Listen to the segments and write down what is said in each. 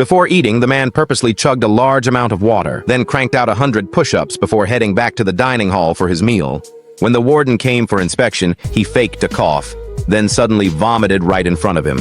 Before eating, the man purposely chugged a large amount of water, then cranked out 100 push-ups before heading back to the dining hall for his meal. When the warden came for inspection, he faked a cough, then suddenly vomited right in front of him.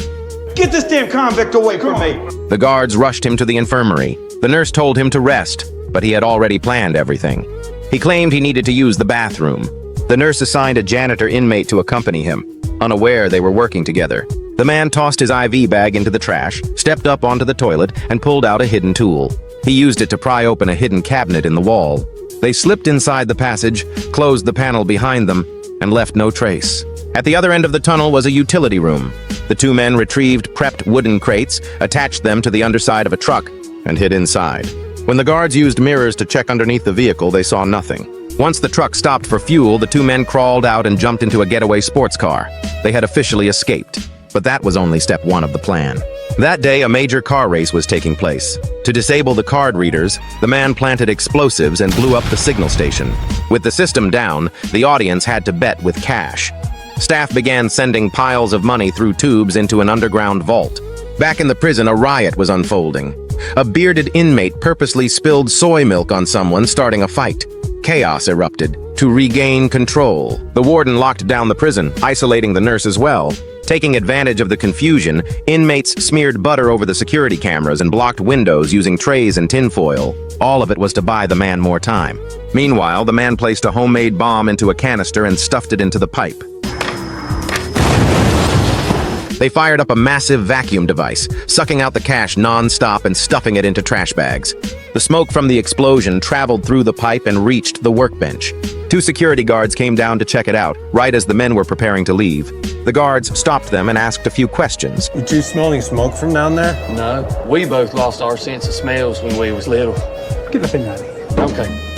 Get this damn convict away from me! The guards rushed him to the infirmary. The nurse told him to rest, but he had already planned everything. He claimed he needed to use the bathroom. The nurse assigned a janitor inmate to accompany him, unaware they were working together. The man tossed his IV bag into the trash, stepped up onto the toilet, and pulled out a hidden tool. He used it to pry open a hidden cabinet in the wall. They slipped inside the passage, closed the panel behind them, and left no trace. At the other end of the tunnel was a utility room. The two men retrieved prepped wooden crates, attached them to the underside of a truck, and hid inside. When the guards used mirrors to check underneath the vehicle, they saw nothing. Once the truck stopped for fuel, the two men crawled out and jumped into a getaway sports car. They had officially escaped. But that was only step one of the plan. That day, a major car race was taking place. To disable the card readers, the man planted explosives and blew up the signal station. With the system down, the audience had to bet with cash. Staff began sending piles of money through tubes into an underground vault. Back in the prison, a riot was unfolding. A bearded inmate purposely spilled soy milk on someone, starting a fight. Chaos erupted. To regain control, the warden locked down the prison, isolating the nurse as well. Taking advantage of the confusion, inmates smeared butter over the security cameras and blocked windows using trays and tinfoil. All of it was to buy the man more time. Meanwhile, the man placed a homemade bomb into a canister and stuffed it into the pipe. They fired up a massive vacuum device, sucking out the cash non-stop and stuffing it into trash bags. The smoke from the explosion traveled through the pipe and reached the workbench. Two security guards came down to check it out, right as the men were preparing to leave. The guards stopped them and asked a few questions. Did you smell any smoke from down there? No, we both lost our sense of smells when we was little. Get up in that. Okay.